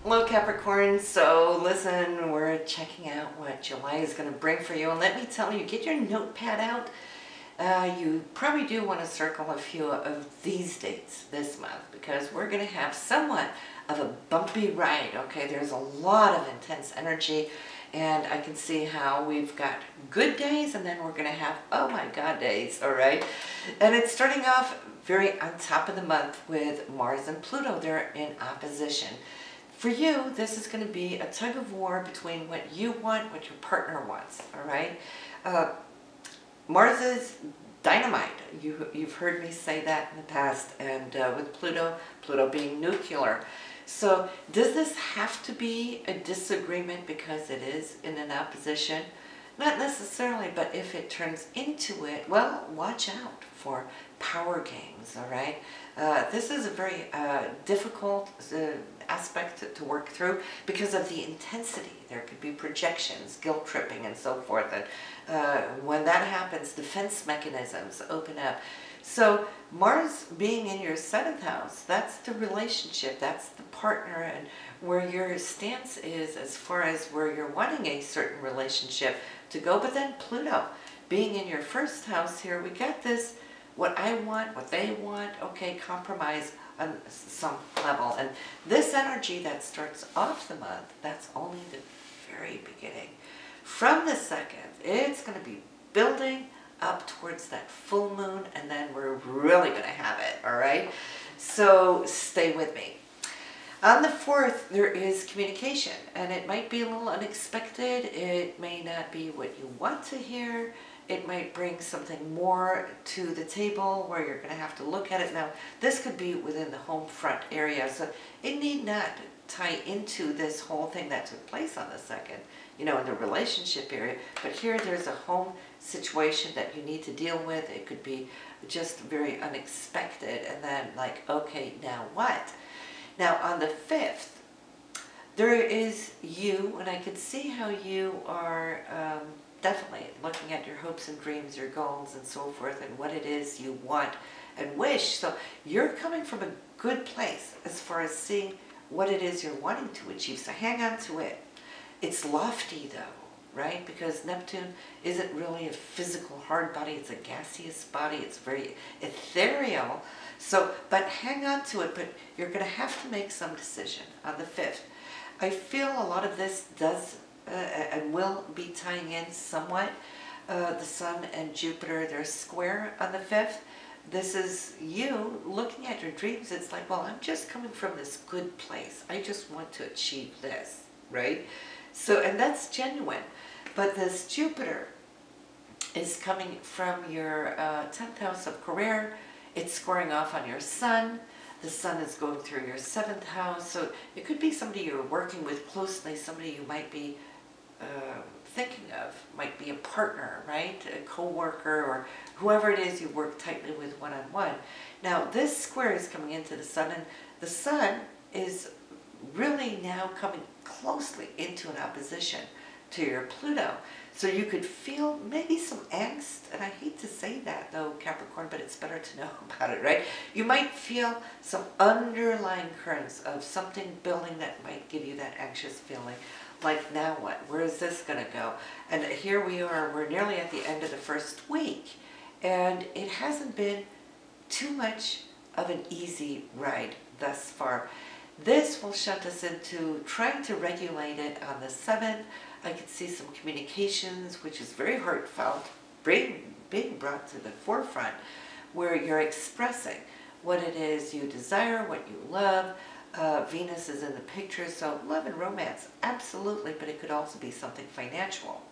Hello Capricorn, so listen, we're checking out what July is going to bring for you, and let me tell you, get your notepad out. You probably do want to circle a few of these dates this month because we're going to have somewhat of a bumpy ride, okay? There's a lot of intense energy, and I can see how we've got good days and then we're going to have, oh my God, days, all right? And it's starting off very on top of the month with Mars and Pluto. They're in opposition. For you, this is going to be a tug of war between what you want, what your partner wants, all right? Mars is dynamite. You've heard me say that in the past, and with Pluto being nuclear. So does this have to be a disagreement because it is in an opposition? Not necessarily, but if it turns into it, well, watch out for power games, all right? This is a very difficult aspect to work through because of the intensity. There could be projections, guilt tripping, and so forth. And when that happens, defense mechanisms open up. So Mars being in your 7th house, that's the relationship, that's the partner, and where your stance is as far as where you're wanting a certain relationship to go. But then Pluto being in your 1st house here, we got this, what I want, what they want, okay, compromise on some level. And this energy that starts off the month, that's only the very beginning. From the 2nd, it's going to be building up towards that full moon, and then we're really going to have it, all right? So stay with me. On the 4th, there is communication, and it might be a little unexpected. It may not be what you want to hear. It might bring something more to the table where you're going to have to look at it. Now, this could be within the home front area, so it need not tie into this whole thing that took place on the 2nd, you know, in the relationship area. But here there's a home situation that you need to deal with. It could be just very unexpected, and then like, okay, now what? Now on the 5th, there is you, and I could see how you are definitely looking at your hopes and dreams, your goals and so forth, and what it is you want and wish. So you're coming from a good place as far as seeing what it is you're wanting to achieve. So hang on to it. It's lofty though, right? Because Neptune isn't really a physical hard body, it's a gaseous body, it's very ethereal. So, but hang on to it, but you're going to have to make some decision on the 5th. I feel a lot of this does and will be tying in somewhat. The Sun and Jupiter, they're square on the 5th. This is you looking at your dreams. It's like, well, I'm just coming from this good place. I just want to achieve this, right? So, and that's genuine. But this Jupiter is coming from your 10th house of career. It's squaring off on your Sun. The Sun is going through your 7th house. So it could be somebody you're working with closely, somebody you might be thinking of, might be a partner, right? A co-worker, or whoever it is you work tightly with one-on-one. Now this square is coming into the Sun, and the Sun is really now coming closely into an opposition to your Pluto. So you could feel maybe some angst, and I hate to say that though, Capricorn, but it's better to know about it, right? You might feel some underlying currents of something building that might give you that anxious feeling. Like, now what? Where is this going to go? And here we are, we're nearly at the end of the 1st week, and it hasn't been too much of an easy ride thus far. This will shunt us into trying to regulate it on the 7th. I could see some communications, which is very heartfelt, being brought to the forefront, where you're expressing what it is you desire, what you love. Venus is in the picture, so love and romance, absolutely, but it could also be something financial.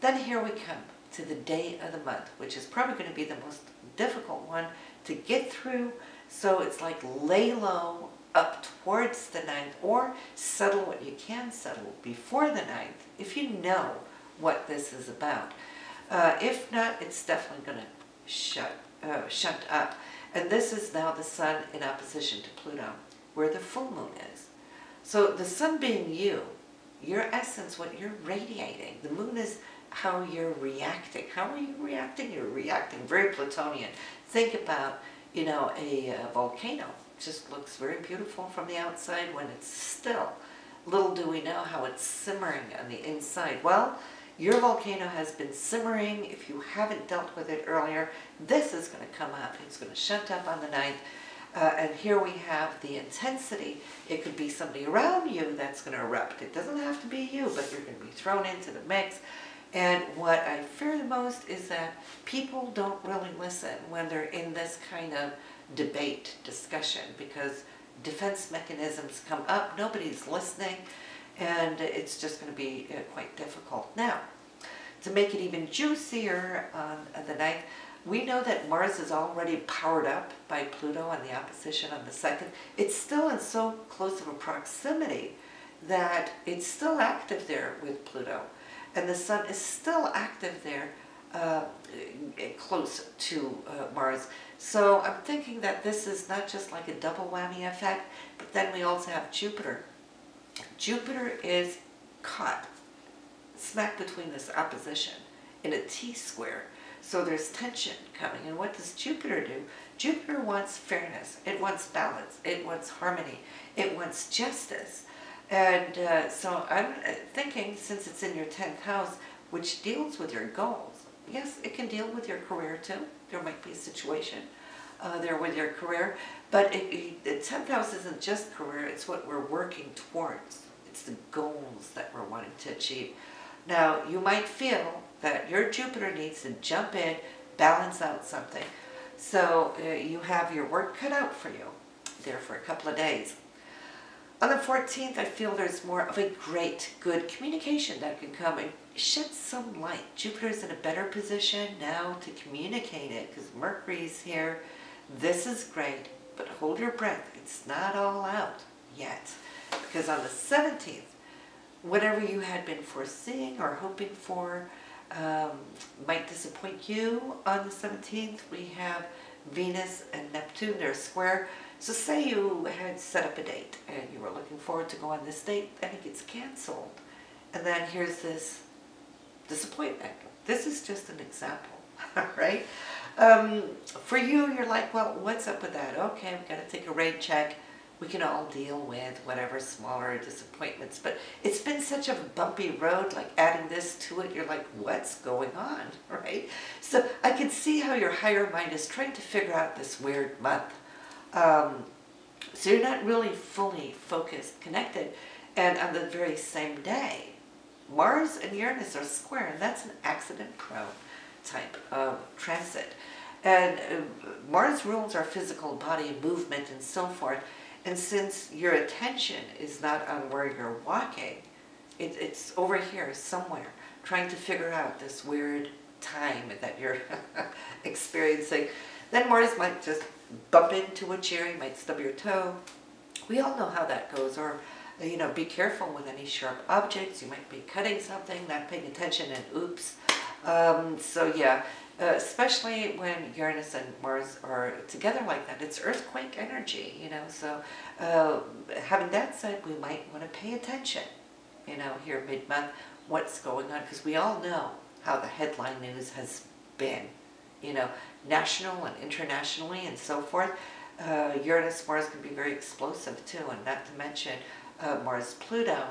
Then here we come to the day of the month, which is probably going to be the most difficult one to get through. So it's like lay low up towards the 9th, or settle what you can settle before the 9th, if you know what this is about. If not, it's definitely going to shunt up. And this is now the Sun in opposition to Pluto, where the full moon is. So the Sun being you, your essence, what you're radiating. The moon is how you're reacting. How are you reacting? You're reacting very Plutonian. Think about, you know, a volcano. just looks very beautiful from the outside when it's still. Little do we know how it's simmering on the inside. Well, your volcano has been simmering. If you haven't dealt with it earlier, this is going to come up. It's going to shunt up on the 9th. And here we have the intensity. It could be somebody around you that's going to erupt. It doesn't have to be you, but you're going to be thrown into the mix. And what I fear the most is that people don't really listen when they're in this kind of debate, discussion, because defense mechanisms come up, nobody's listening, and it's just going to be quite difficult. Now, to make it even juicier on the 9th, we know that Mars is already powered up by Pluto on the opposition on the 2nd. It's still in so close of a proximity that it's still active there with Pluto. And the Sun is still active there, close to Mars. So I'm thinking that this is not just like a double whammy effect, but then we also have Jupiter. Jupiter is caught smack between this opposition in a T-square. So there's tension coming. And what does Jupiter do? Jupiter wants fairness. It wants balance. It wants harmony. It wants justice. And so I'm thinking, since it's in your 10th house, which deals with your goals, yes, it can deal with your career too. There might be a situation there with your career, but the 10th house isn't just career, it's what we're working towards. It's the goals that we're wanting to achieve. Now, you might feel that your Jupiter needs to jump in, balance out something. So you have your work cut out for you there for a couple of days. On the 14th, I feel there's more of a great, good communication that can come and shed some light. Jupiter's in a better position now to communicate it because Mercury's here. This is great, but hold your breath. It's not all out yet. Because on the 17th, whatever you had been foreseeing or hoping for might disappoint you. On the 17th, we have Venus and Neptune. They're square. So say you had set up a date and you were looking forward to go on this date and it gets canceled. And then here's this disappointment. This is just an example, right? For you, you're like, well, what's up with that? Okay, we've got to take a rain check. We can all deal with whatever smaller disappointments. But it's been such a bumpy road, like adding this to it, you're like, what's going on, right? So I can see how your higher mind is trying to figure out this weird month. So you're not really fully focused, connected, and on the very same day, Mars and Uranus are square, and that's an accident-prone type of transit. And Mars rules our physical body, movement, and so forth, and since your attention is not on where you're walking, it's over here somewhere, trying to figure out this weird time that you're experiencing. Then Mars might just bump into a chair, you might stub your toe. We all know how that goes. Or, you know, be careful with any sharp objects. You might be cutting something, not paying attention, and oops. So yeah, especially when Uranus and Mars are together like that, it's earthquake energy, you know. So having that said, we might want to pay attention, you know, here mid-month, what's going on, because we all know how the headline news has been, you know, national and internationally and so forth. Uranus, Mars can be very explosive too, and not to mention Mars, Pluto.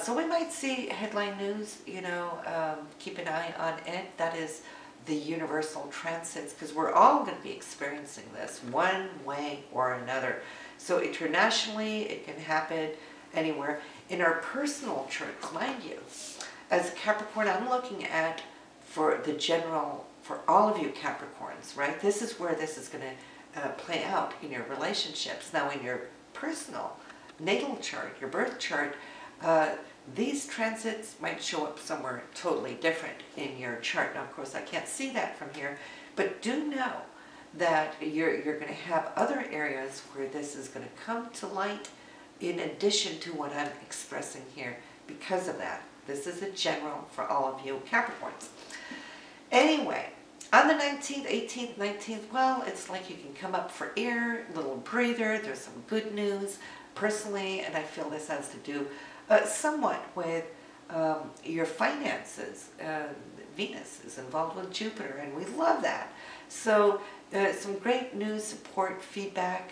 So we might see headline news, you know, keep an eye on it. That is the universal transits, because we're all going to be experiencing this one way or another. So internationally, it can happen anywhere. In our personal charts, mind you, as a Capricorn, I'm looking at for the general, for all of you Capricorns, right? This is where this is going to play out in your relationships. Now, in your personal natal chart, your birth chart, these transits might show up somewhere totally different in your chart. Now, of course, I can't see that from here, but do know that you're going to have other areas where this is going to come to light in addition to what I'm expressing here because of that. This is a general for all of you Capricorns. Anyway, on the 19th, 18th, 19th, well, it's like you can come up for air, a little breather. There's some good news personally, and I feel this has to do somewhat with your finances. Venus is involved with Jupiter, and we love that. So some great news, support, feedback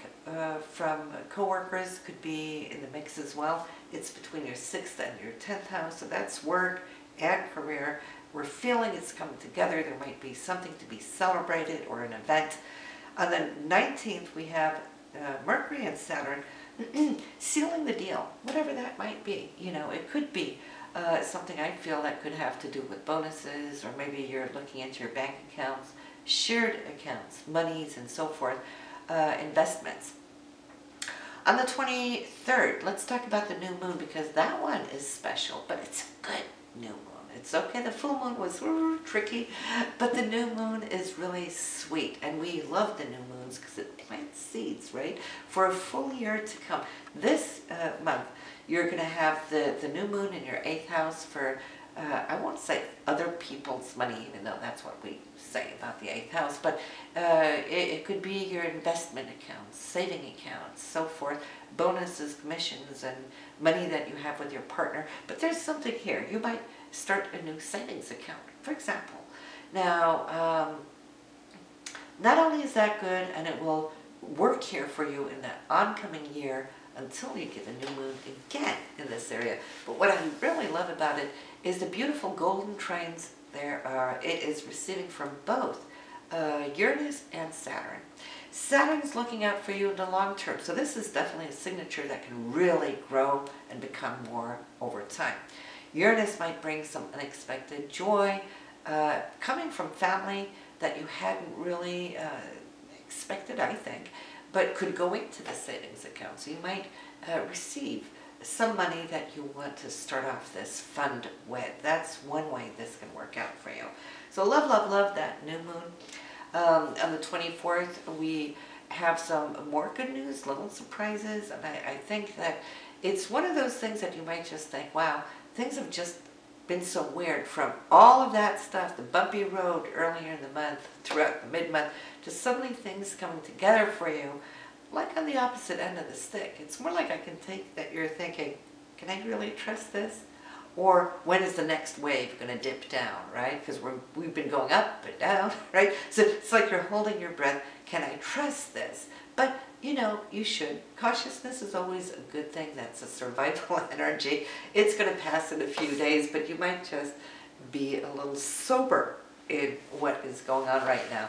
from coworkers could be in the mix as well. It's between your 6th and your 10th house, so that's work and career. We're feeling it's coming together. There might be something to be celebrated or an event. On the 19th, we have Mercury and Saturn sealing the deal, whatever that might be. You know, it could be something I feel that could have to do with bonuses, or maybe you're looking into your bank accounts, shared accounts, monies, and so forth, investments. On the 23rd, let's talk about the new moon, because that one is special, but it's a good new moon. It's okay, the full moon was tricky, but the new moon is really sweet, and we love the new moons because it plants seeds, right, for a full year to come. This month, you're going to have the new moon in your 8th house for, I won't say other people's money, even though that's what we say about the 8th house, but it could be your investment accounts, saving accounts, so forth, bonuses, commissions, and money that you have with your partner. But there's something here. You might start a new savings account, for example. Now, not only is that good, and it will work here for you in the oncoming year until you get the new moon again in this area, but what I really love about it is the beautiful golden trines there are. It is receiving from both Uranus and Saturn. Saturn's looking out for you in the long term, so this is definitely a signature that can really grow and become more over time. Uranus might bring some unexpected joy coming from family that you hadn't really expected, I think, but could go into the savings account. So you might receive some money that you want to start off this fund with. That's one way this can work out for you. So love, love, love that new moon. On the 24th, we have some more good news, little surprises, and I think that it's one of those things that you might just think, wow, things have just been so weird, from all of that stuff, the bumpy road earlier in the month, throughout the mid-month, to suddenly things coming together for you, like on the opposite end of the stick. It's more like I can take that you're thinking, can I really trust this? Or when is the next wave going to dip down, right? Because we've been going up and down, right? So it's like you're holding your breath. Can I trust this? But, you know, you should. Cautiousness is always a good thing. That's a survival energy. It's going to pass in a few days, but you might just be a little sober in what is going on right now.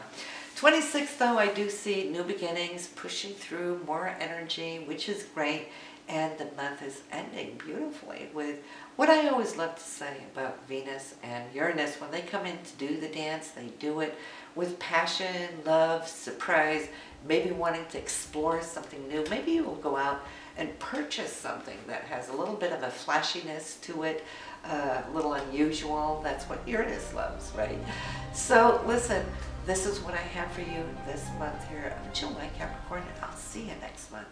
26th, though, I do see new beginnings, pushing through, more energy, which is great. And the month is ending beautifully with what I always love to say about Venus and Uranus. When they come in to do the dance, they do it with passion, love, surprise, maybe wanting to explore something new. Maybe you will go out and purchase something that has a little bit of a flashiness to it, a little unusual. That's what Uranus loves, right? So listen, this is what I have for you this month here of July, Capricorn, and I'll see you next month.